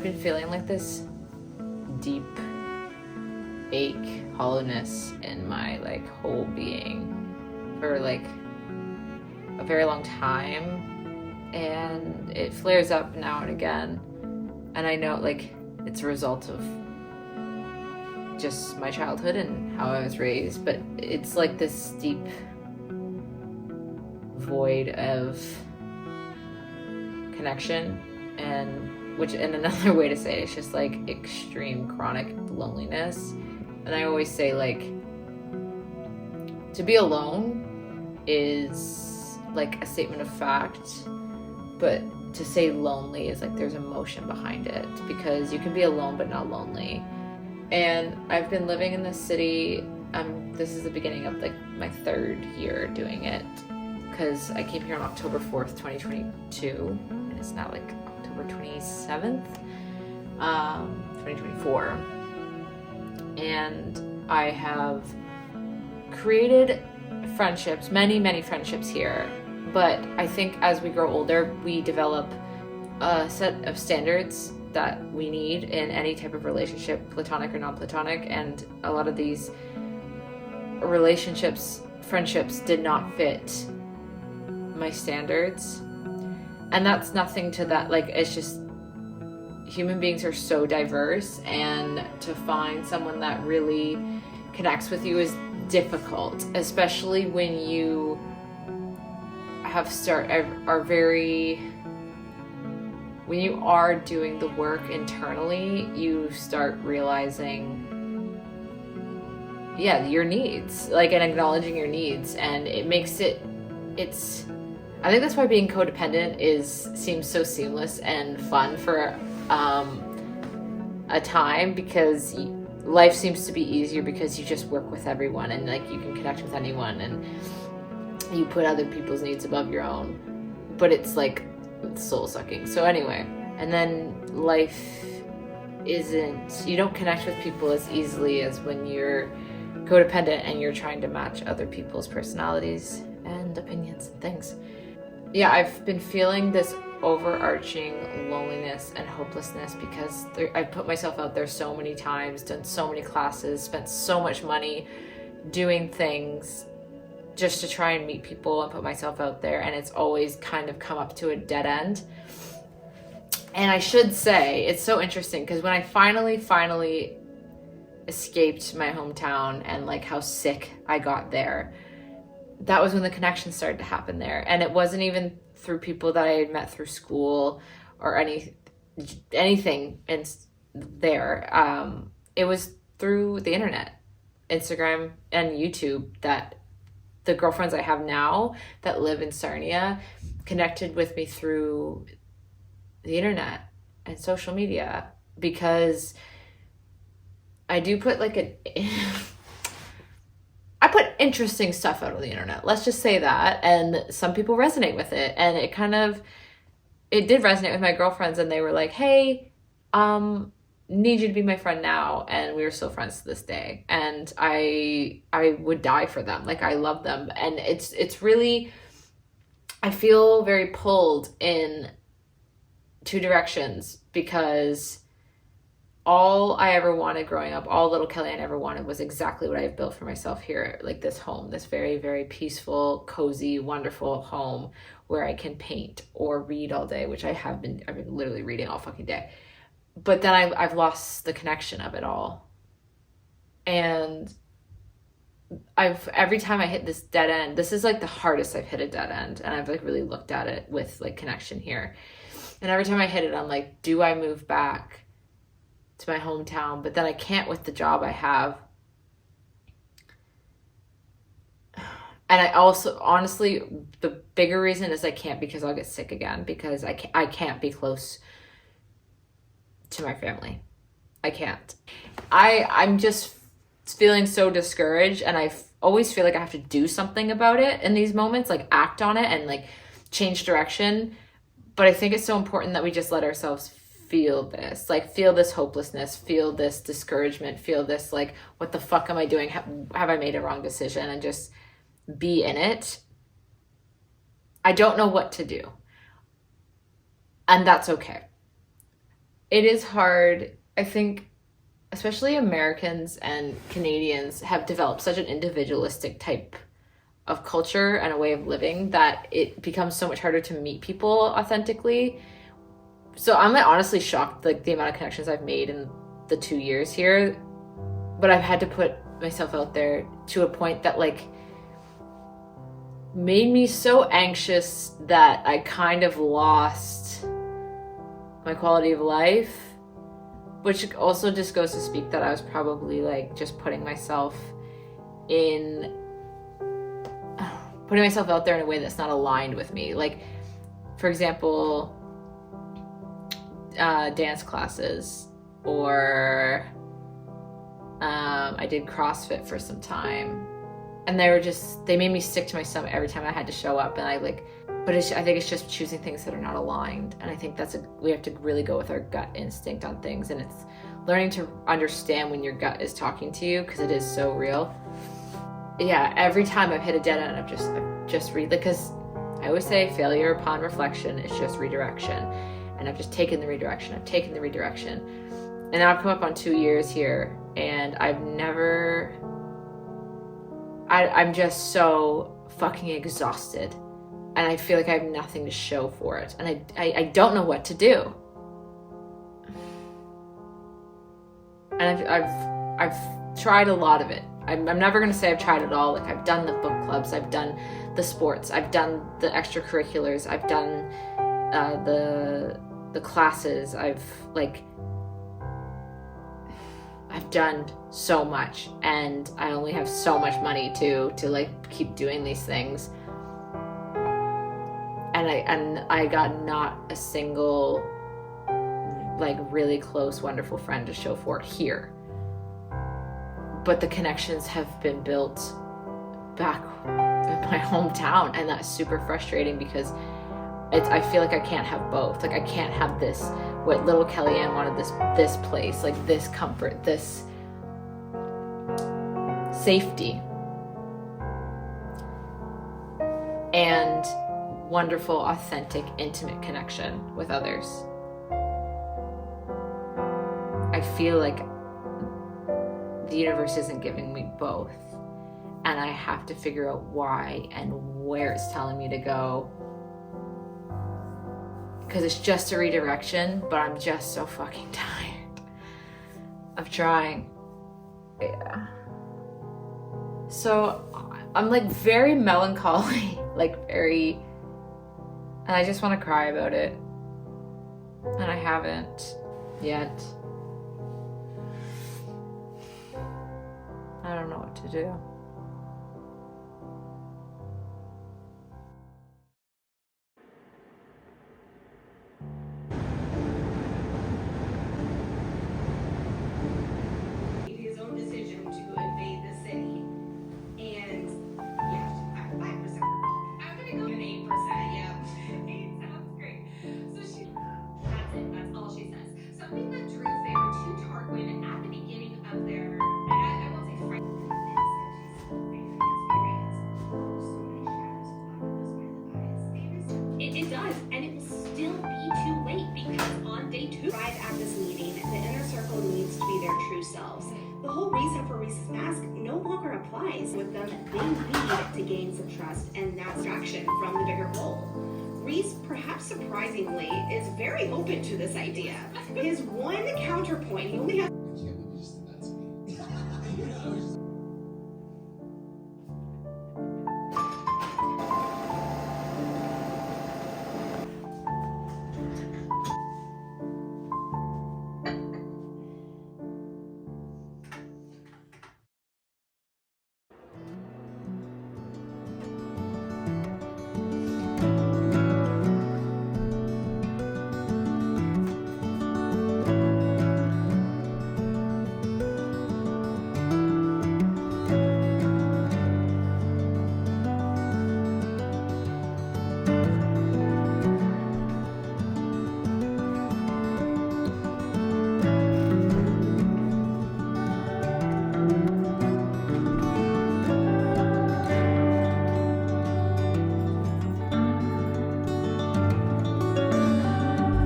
I've been feeling like this deep ache, hollowness in my like whole being for like a very long time, and it flares up now and again, and I know like it's a result of just my childhood and how I was raised, but it's like this deep void of connection, and another way to say it, it's just like extreme chronic loneliness. And I always say like to be alone is like a statement of fact, but to say lonely is like there's emotion behind it, because you can be alone but not lonely. And I've been living in this city. This is the beginning of like my 3rd year doing it, because I came here on October 4th, 2022, and it's now like October 27th, 2024. And I have created friendships, many friendships here. But I think as we grow older, we develop a set of standards that we need in any type of relationship, platonic or non-platonic. And a lot of these relationships, friendships did not fit my standards. And that's nothing to that, like, it's just human beings are so diverse, and to find someone that really connects with you is difficult, especially when you when you are doing the work internally, you start realizing your needs, like, and acknowledging your needs, and it makes it's I think that's why being codependent seems so seamless and fun for a time, because life seems to be easier because you just work with everyone, and like you can connect with anyone, and you put other people's needs above your own. But it's like soul sucking. So anyway, and then life you don't connect with people as easily as when you're codependent and you're trying to match other people's personalities and opinions and things. Yeah, I've been feeling this overarching loneliness and hopelessness because I've put myself out there so many times, done so many classes, spent so much money doing things just to try and meet people and put myself out there, and it's always kind of come up to a dead end. And I should say, it's so interesting because when I finally escaped my hometown and like how sick I got there, that was when the connection started to happen there. And it wasn't even through people that I had met through school or anything in there. It was through the internet, Instagram and YouTube, that the girlfriends I have now that live in Sarnia connected with me through the internet and social media, because I do put like I put interesting stuff out on the internet. Let's just say that. And some people resonate with it. And it did resonate with my girlfriends, and they were like, hey, need you to be my friend now. And we were still friends to this day. And I would die for them. Like, I love them. And it's really, I feel very pulled in 2 directions, because all I ever wanted growing up, all little Kellyanne ever wanted, was exactly what I've built for myself here. Like this home, this very, very peaceful, cozy, wonderful home where I can paint or read all day, which I've been literally reading all fucking day. But then I've lost the connection of it all. And every time I hit this dead end, this is like the hardest I've hit a dead end. And I've like really looked at it with like connection here. And every time I hit it, I'm like, do I move back to my hometown? But then I can't with the job I have. And I also, honestly, the bigger reason is I can't because I'll get sick again, because I can't be close to my family. I can't. I'm just feeling so discouraged, and I always feel like I have to do something about it in these moments, like act on it and like change direction. But I think it's so important that we just let ourselves feel this hopelessness, feel this discouragement, feel this like, what the fuck am I doing? Have I made a wrong decision? And just be in it. I don't know what to do. And that's okay. it is hard. I think especially Americans and Canadians have developed such an individualistic type of culture and a way of living that it becomes so much harder to meet people authentically. So I'm like honestly shocked like the amount of connections I've made in the 2 years here, but I've had to put myself out there to a point that like made me so anxious that I kind of lost my quality of life, which also just goes to speak that I was probably like just putting myself out there in a way that's not aligned with me. Like, for example, dance classes, or I did CrossFit for some time, and they made me sick to my stomach every time I had to show up. And I think it's just choosing things that are not aligned. And I think we have to really go with our gut instinct on things, and it's learning to understand when your gut is talking to you, because it is so real. Yeah, every time I've hit a dead end, I've just because I always say failure upon reflection is just redirection. And I've just taken the redirection. And now I've come up on 2 years here, and I'm just so fucking exhausted. And I feel like I have nothing to show for it. And I don't know what to do. And I've tried a lot of it. I'm never going to say I've tried it all. Like, I've done the book clubs, I've done the sports, I've done the extracurriculars, I've done the classes, I've done so much, and I only have so much money to like keep doing these things. And I got not a single like really close, wonderful friend to show for it here. But the connections have been built back in my hometown, and that's super frustrating because I feel like I can't have both. Like, I can't have this, what little Kellyanne wanted, this place, like this comfort, this safety, and wonderful, authentic, intimate connection with others. I feel like the universe isn't giving me both, and I have to figure out why and where it's telling me to go, because it's just a redirection. But I'm just so fucking tired of trying. Yeah. So I'm like very melancholy, and I just want to cry about it, and I haven't yet. I don't know what to do. His own decision to invade the city, and yeah, 5% recall. I'm gonna go an 8%. Yeah, 8 sounds great. So that's it. That's all she says. Something that drew favor to Tarquin at the beginning of their, I won't say friendship. It does, and it will still be too late, because on day 2, arrive at this meeting, the inner circle needs to be their true selves. The whole reason for Reese's mask no longer applies. With them, they need to gain some trust, and that's distraction from the bigger goal. Reese, perhaps surprisingly, is very open to this idea. His one counterpoint, he only has.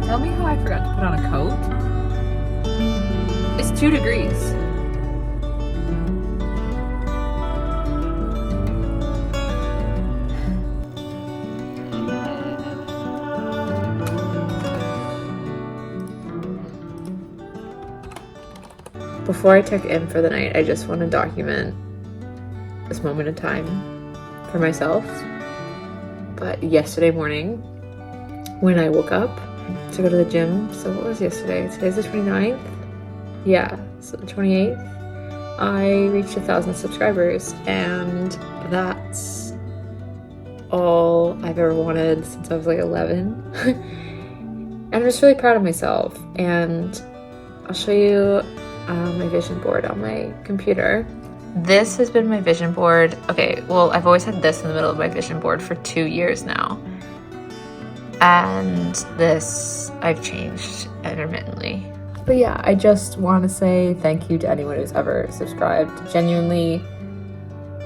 Tell me how I forgot to put on a coat. It's 2 degrees. Before I check in for the night, I just want to document this moment in time for myself. But yesterday morning, when I woke up to go to the gym, so what was yesterday? Today's the 29th? Yeah, so the 28th, I reached 1,000 subscribers, and that's all I've ever wanted since I was like 11. And I'm just really proud of myself, and I'll show you my vision board on my computer. This has been my vision board. Okay, well, I've always had this in the middle of my vision board for 2 years now. And this I've changed intermittently. But yeah, I just want to say thank you to anyone who's ever subscribed. Genuinely,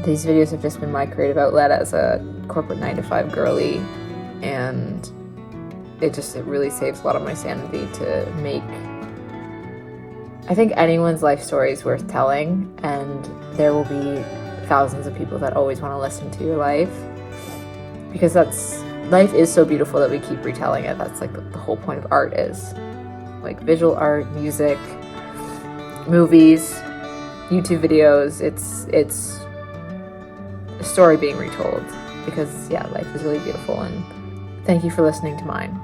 these videos have just been my creative outlet as a corporate 9-to-5 girly, and it really saves a lot of my sanity to make. I think anyone's life story is worth telling, and there will be thousands of people that always want to listen to your life, because life is so beautiful that we keep retelling it. That's like the whole point of art is. Like visual art, music, movies, YouTube videos, it's a story being retold, because yeah, life is really beautiful, and thank you for listening to mine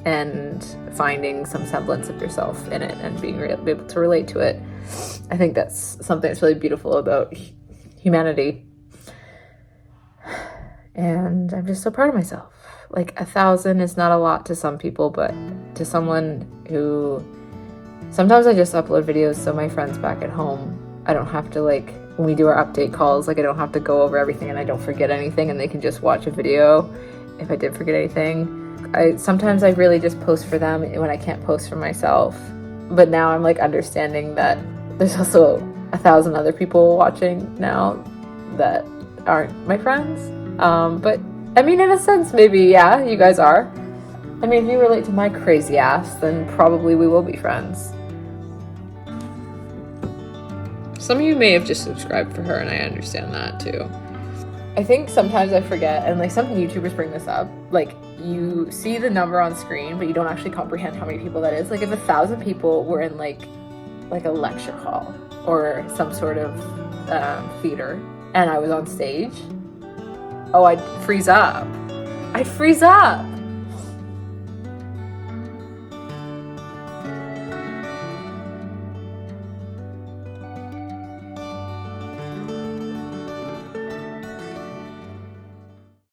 and finding some semblance of yourself in it and being able to relate to it. I think that's something that's really beautiful about humanity. And I'm just so proud of myself. Like 1,000 is not a lot to some people, but to someone who, sometimes I just upload videos so my friends back at home, I don't have to, like, when we do our update calls, like I don't have to go over everything and I don't forget anything, and they can just watch a video if I did forget anything. Sometimes I really just post for them when I can't post for myself. But now I'm like understanding that there's also 1,000 other people watching now that aren't my friends. But I mean, in a sense, maybe, yeah, you guys are. I mean, if you relate to my crazy ass, then probably we will be friends. Some of you may have just subscribed for her, and I understand that too. I think sometimes I forget, and like some YouTubers bring this up, like you see the number on screen, but you don't actually comprehend how many people that is. Like if 1,000 people were in like a lecture hall or some sort of theater, and I was on stage, oh, I'd freeze up.